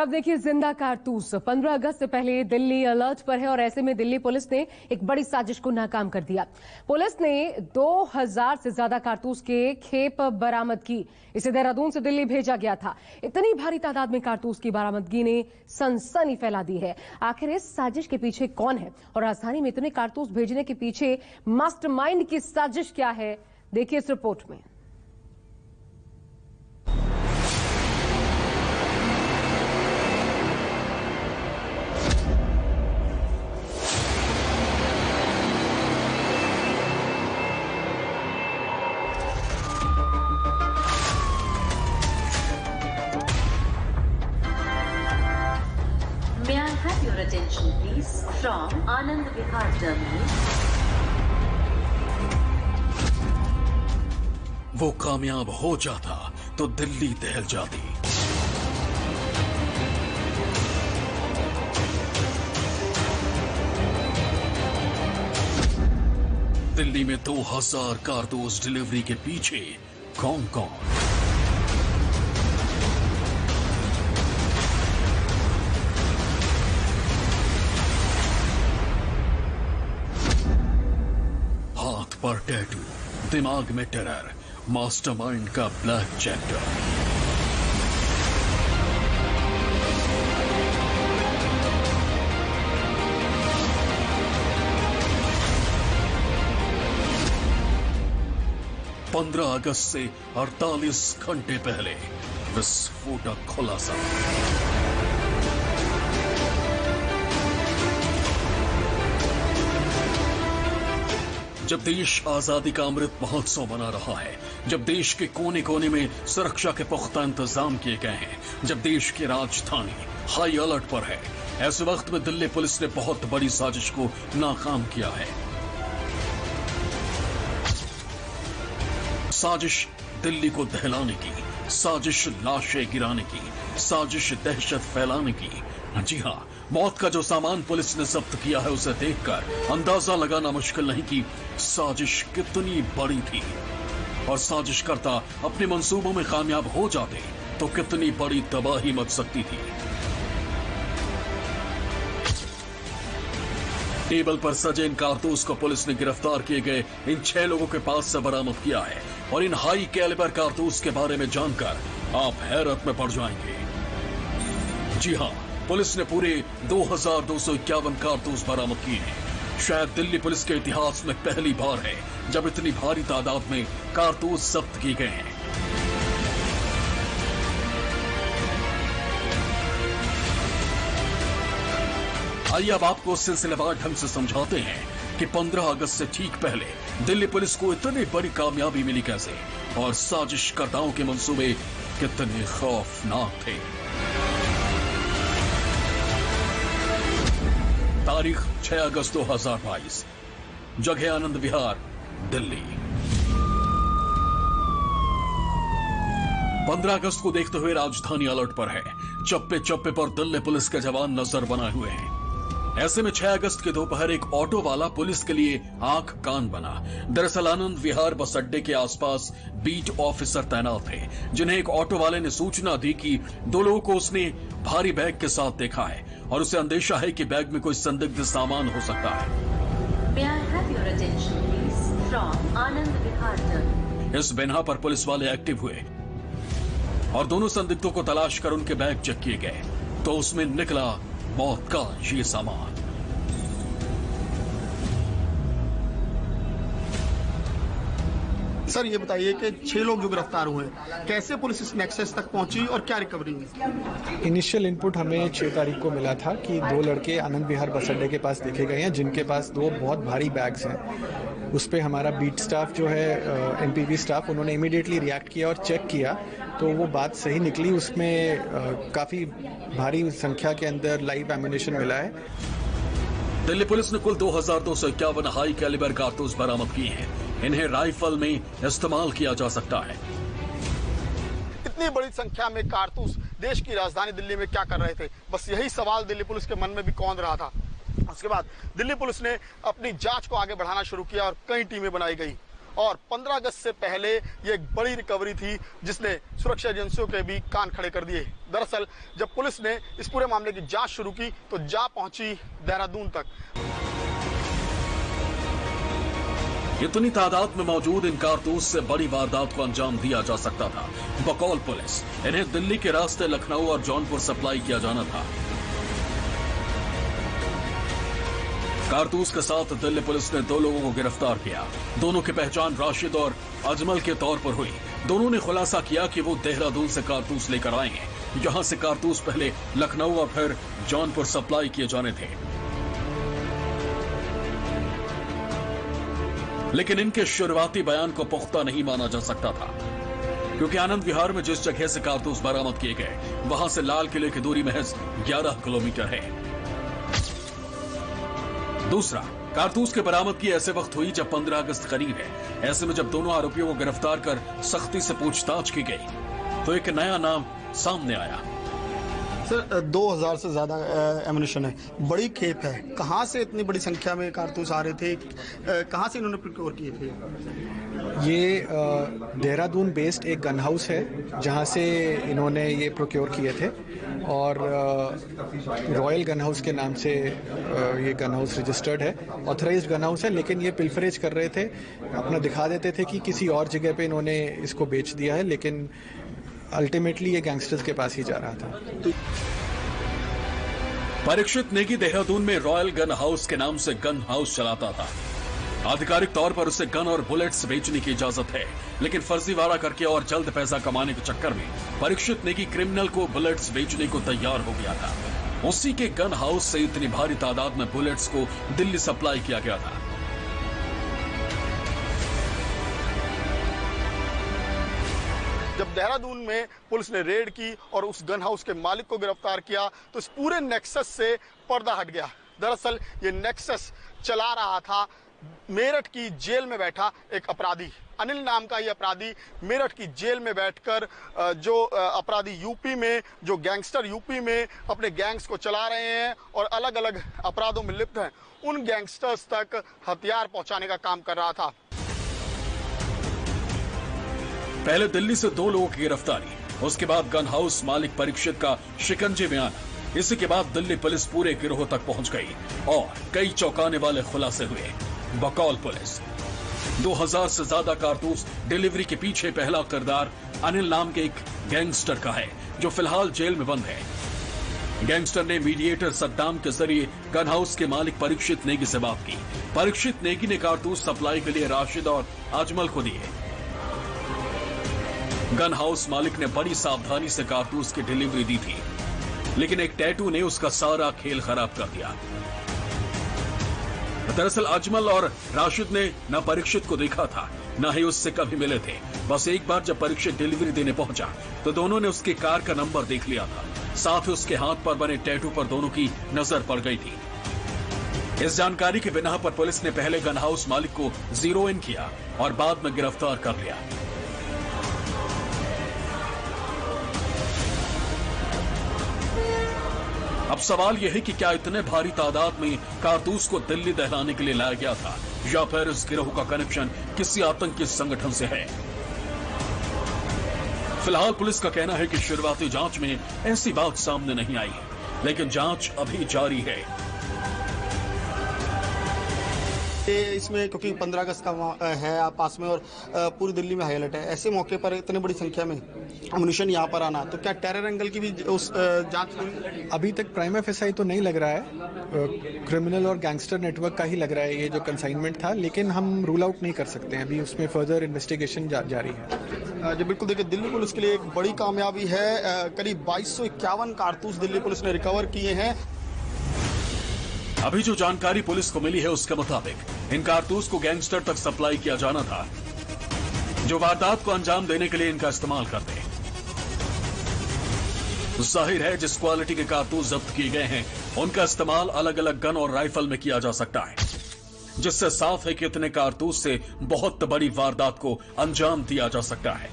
अब देखिए जिंदा कारतूस 15 अगस्त से पहले दिल्ली अलर्ट पर है और ऐसे में दिल्ली पुलिस ने एक बड़ी साजिश को नाकाम कर दिया। पुलिस ने 2000 से ज्यादा कारतूस के खेप बरामद की। इसे देहरादून से दिल्ली भेजा गया था। इतनी भारी तादाद में कारतूस की बरामदगी ने सनसनी फैला दी है। आखिर इस साजिश के पीछे कौन है और राजधानी में इतने कारतूस भेजने के पीछे मास्टरमाइंड की साजिश क्या है, देखिए इस रिपोर्ट में। May I have your attention, please, from Anand Vihar Terminal. वो कामयाब हो जाता तो दिल्ली दहल जाती। दिल्ली में 2000 कारतूस डिलीवरी के पीछे कौन कौन? हाथ पर टैटू, दिमाग में टेरर, मास्टरमाइंड का ब्लैक चैप्टर। पंद्रह अगस्त से 48 घंटे पहले विस्फोटक खुलासा। जब देश आजादी का अमृत महोत्सव मना रहा है, जब देश के कोने कोने में सुरक्षा के पुख्ता इंतजाम किए गए हैं, जब देश की राजधानी हाई अलर्ट पर है, ऐसे वक्त में दिल्ली पुलिस ने बहुत बड़ी साजिश को नाकाम किया है। साजिश दिल्ली को दहलाने की, साजिश लाशें गिराने की, साजिश दहशत फैलाने की। जी हां, मौत का जो सामान पुलिस ने जब्त किया है उसे देखकर अंदाजा लगाना मुश्किल नहीं कि साजिश कितनी बड़ी थी। और साजिशकर्ता अपने मंसूबों में कामयाब हो जाते तो कितनी बड़ी तबाही मच सकती थी। टेबल पर सजे इन कारतूस को पुलिस ने गिरफ्तार किए गए इन 6 लोगों के पास से बरामद किया है। और इन हाई कैलिबर कारतूस के बारे में जानकर आप हैरत में पड़ जाएंगे। जी हां, पुलिस ने पूरे 2251 कारतूस बरामद किए हैं। शायद दिल्ली पुलिस के इतिहास में पहली बार है जब इतनी भारी तादाद में कारतूस जब्त किए गए हैं। आइए अब आपको सिलसिलेवार ढंग से समझाते हैं कि 15 अगस्त से ठीक पहले दिल्ली पुलिस को इतनी बड़ी कामयाबी मिली कैसे और साजिशकर्ताओं के मंसूबे कितने खौफनाक थे। तारीख 6 अगस्त 2022, जगह आनंद विहार, दिल्ली। 15 अगस्त को देखते हुए राजधानी अलर्ट पर है। चप्पे चप्पे पर दिल्ली पुलिस के जवान नजर बनाए हुए हैं। ऐसे में 6 अगस्त के दोपहर एक ऑटो वाला पुलिस के लिए आंख कान बना। दरअसल आनंद विहार बस अड्डे के आसपास बीट ऑफिसर तैनात थे, जिन्हें एक ऑटो वाले ने सूचना दी कि 2 लोगों को उसने भारी बैग के साथ देखा है और उसे अंदेशा है कि बैग में कोई संदिग्ध सामान हो सकता है। May I have your attention, please, from Anand Vihar Terminal. इस बिना पर पुलिस वाले एक्टिव हुए और दोनों संदिग्धों को तलाश कर उनके बैग चेक किए गए तो उसमें निकला मौत का ये सामान। सर ये बताइए कि 6 लोग जो गिरफ्तार हुए, कैसे पुलिस इस नेक्सस तक पहुंची और क्या रिकवरी हुई? इनिशियल इनपुट हमें 6 तारीख को मिला था कि 2 लड़के आनंद विहार बस अड्डे के पास देखे गए हैं जिनके पास 2 बहुत भारी बैग्स हैं। उस पर हमारा बीट स्टाफ जो है एनपीवी स्टाफ, उन्होंने इमीडिएटली रिएक्ट किया और चेक किया तो वो बात सही निकली। उसमें काफ़ी भारी संख्या के अंदर लाइव एम्यूनेशन मिला है। दिल्ली पुलिस ने कुल 2251 हाई कैलिबर कारतूस बरामद किए हैं। इन्हें राइफल में इस्तेमाल किया जा सकता है। इतनी बड़ी संख्या में कारतूस देश की राजधानी दिल्ली में क्या कर रहे थे, बस यही सवाल दिल्ली पुलिस के मन में भी कौंध रहा था। उसके बाद दिल्ली पुलिस ने अपनी जांच को आगे बढ़ाना शुरू किया और कई टीमें बनाई गई और 15 अगस्त से पहले ये एक बड़ी रिकवरी थी जिसने सुरक्षा एजेंसियों के भी कान खड़े कर दिए। दरअसल जब पुलिस ने इस पूरे मामले की जांच शुरू की तो जा पहुंची देहरादून तक। इतनी तादाद में मौजूद इन कारतूस से बड़ी वारदात को अंजाम दिया जा सकता था। बकौल पुलिस इन्हें दिल्ली के रास्ते लखनऊ और जौनपुर सप्लाई किया जाना था। कारतूस के साथ दिल्ली पुलिस ने 2 लोगों को गिरफ्तार किया। दोनों की पहचान राशिद और अजमल के तौर पर हुई। दोनों ने खुलासा किया कि वो देहरादून से कारतूस लेकर आए हैं। यहां से कारतूस पहले लखनऊ और फिर जौनपुर सप्लाई किए जाने थे। लेकिन इनके शुरुआती बयान को पुख्ता नहीं माना जा सकता था, क्योंकि आनंद विहार में जिस जगह से कारतूस बरामद किए गए वहां से लाल किले की दूरी महज 11 किलोमीटर है। दूसरा, कारतूस के बरामद की ऐसे वक्त हुई जब 15 अगस्त करीब है। ऐसे में जब दोनों आरोपियों को गिरफ्तार कर सख्ती से पूछताछ की गई तो एक नया नाम सामने आया। सर 2000 से ज्यादा एमुनिशन है, बड़ी खेप है। कहां से इतनी बड़ी संख्या में कारतूस आ रहे थे, कहां से इन्होंने प्रोक्योर किए थे? ये देहरादून बेस्ड एक गन हाउस है जहां से इन्होंने ये प्रोक्योर किए थे और रॉयल गन हाउस के नाम से ये गन हाउस रजिस्टर्ड है, ऑथराइज्ड गन हाउस है। लेकिन ये पिल्फरेज कर रहे थे, अपना दिखा देते थे कि किसी और जगह पे इन्होंने इसको बेच दिया है, लेकिन अल्टीमेटली ये गैंगस्टर्स के पास ही जा रहा था। परीक्षित नेगी देहरादून में रॉयल गन हाउस के नाम से गन हाउस चलाता था। आधिकारिक तौर पर उसे गन और बुलेट्स बेचने की इजाजत है, लेकिन फर्जीवाड़ा करके और जल्द पैसा कमाने के चक्कर में परीक्षित नेगी क्रिमिनल को बुलेट्स बेचने को तैयार हो गया था। उसी के गन हाउस से इतनी भारी तादाद में बुलेट्स को दिल्ली सप्लाई किया गया था। जब देहरादून में पुलिस ने रेड की और उस गन हाउस के मालिक को गिरफ्तार किया तो इस पूरे नेक्सस से पर्दा हट गया। दरअसल ये नेक्सस चला रहा था मेरठ की जेल में बैठा एक अपराधी। अनिल नाम का ये अपराधी मेरठ की जेल में बैठकर जो अपराधी यूपी में, जो गैंगस्टर यूपी में अपने गैंग्स को चला रहे हैं और अलग अलग अपराधों में लिप्त हैं, उन गैंगस्टर्स तक हथियार पहुंचाने का काम कर रहा था। पहले दिल्ली से 2 लोगों की गिरफ्तारी, उसके बाद गन हाउस मालिक परीक्षित का शिकंजे में आना। इसी के बाद दिल्ली पुलिस पूरे गिरोह तक पहुंच गई और कई चौंकाने वाले खुलासे हुए। बकौल पुलिस 2000 से ज्यादा कारतूस डिलीवरी के पीछे पहला किरदार अनिल नाम के एक गैंगस्टर का है, जो फिलहाल जेल में बंद है। गैंगस्टर ने मीडिएटर सद्दाम के जरिए गन हाउस के मालिक परीक्षित नेगी से बात की। परीक्षित नेगी ने कारतूस सप्लाई के लिए राशिद और अजमल को दिए। गन हाउस मालिक ने बड़ी सावधानी से कारतूस की डिलीवरी दी थी, लेकिन एक टैटू ने उसका सारा खेल खराब कर दिया। दरअसल अजमल और राशिद ने न परीक्षित को देखा था, न ही उससे कभी मिले थे। बस एक बार जब परीक्षित डिलीवरी देने पहुंचा तो दोनों ने उसकी कार का नंबर देख लिया था। साथ ही उसके हाथ पर बने टैटू पर दोनों की नजर पड़ गई थी। इस जानकारी की बिना पर पुलिस ने पहले गन हाउस मालिक को जीरो इन किया और बाद में गिरफ्तार कर लिया। अब सवाल यह है कि क्या इतने भारी तादाद में कारतूस को दिल्ली दहलाने के लिए लाया गया था, या फिर इस गिरोह का कनेक्शन किसी आतंकी संगठन से है। फिलहाल पुलिस का कहना है कि शुरुआती जांच में ऐसी बात सामने नहीं आई है, लेकिन जांच अभी जारी है। इसमें क्योंकि 15 अगस्त का है पास में और पूरी दिल्ली में हाई अलर्ट है, ऐसे मौके पर इतनी बड़ी संख्या में अम्युनिशन यहाँ पर आना, तो क्या टेरर एंगल की भी उस जांच हुई? अभी तक प्राइमा फेसाई तो नहीं लग रहा है, क्रिमिनल और गैंगस्टर नेटवर्क का ही लग रहा है ये जो कंसाइनमेंट था, लेकिन हम रूल आउट नहीं कर सकते हैं, अभी उसमें फर्दर इन्वेस्टिगेशन जारी है। जी बिल्कुल, देखिए दिल्ली पुलिस के लिए एक बड़ी कामयाबी है। करीब 2251 कारतूस दिल्ली पुलिस ने रिकवर किए हैं। अभी जो जानकारी पुलिस को मिली है उसके मुताबिक इन कारतूस को गैंगस्टर तक सप्लाई किया जाना था, जो वारदात को अंजाम देने के लिए इनका इस्तेमाल करते। जाहिर है जिस क्वालिटी के कारतूस जब्त किए गए हैं उनका इस्तेमाल अलग अलग गन और राइफल में किया जा सकता है, जिससे साफ है कि इतने कारतूस से बहुत बड़ी वारदात को अंजाम दिया जा सकता है।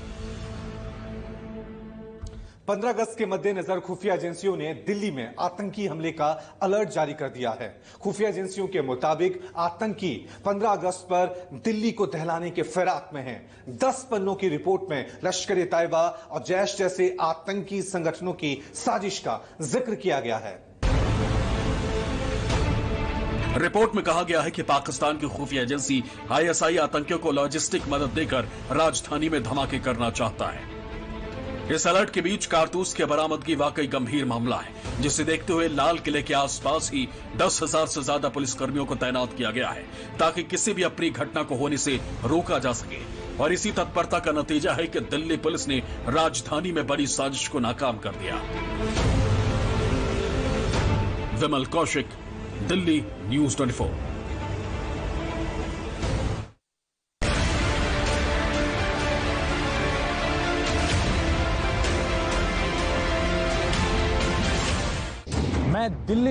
15 अगस्त के मद्देनजर खुफिया एजेंसियों ने दिल्ली में आतंकी हमले का अलर्ट जारी कर दिया है। खुफिया एजेंसियों के मुताबिक आतंकी 15 अगस्त पर दिल्ली को दहलाने के फिराक में हैं। 10 पन्नों की रिपोर्ट में लश्कर-ए-तैयबा और जैश जैसे आतंकी संगठनों की साजिश का जिक्र किया गया है। रिपोर्ट में कहा गया है कि पाकिस्तान की खुफिया एजेंसी आईएसआई आतंकियों को लॉजिस्टिक मदद देकर राजधानी में धमाके करना चाहता है। इस अलर्ट के बीच कारतूस की बरामदगी वाकई गंभीर मामला है, जिसे देखते हुए लाल किले के आसपास ही 10,000 से ज्यादा पुलिसकर्मियों को तैनात किया गया है, ताकि किसी भी अप्रिय घटना को होने से रोका जा सके। और इसी तत्परता का नतीजा है कि दिल्ली पुलिस ने राजधानी में बड़ी साजिश को नाकाम कर दिया। विमल कौशिक, दिल्ली न्यूज़ 24। मैं दिल्ली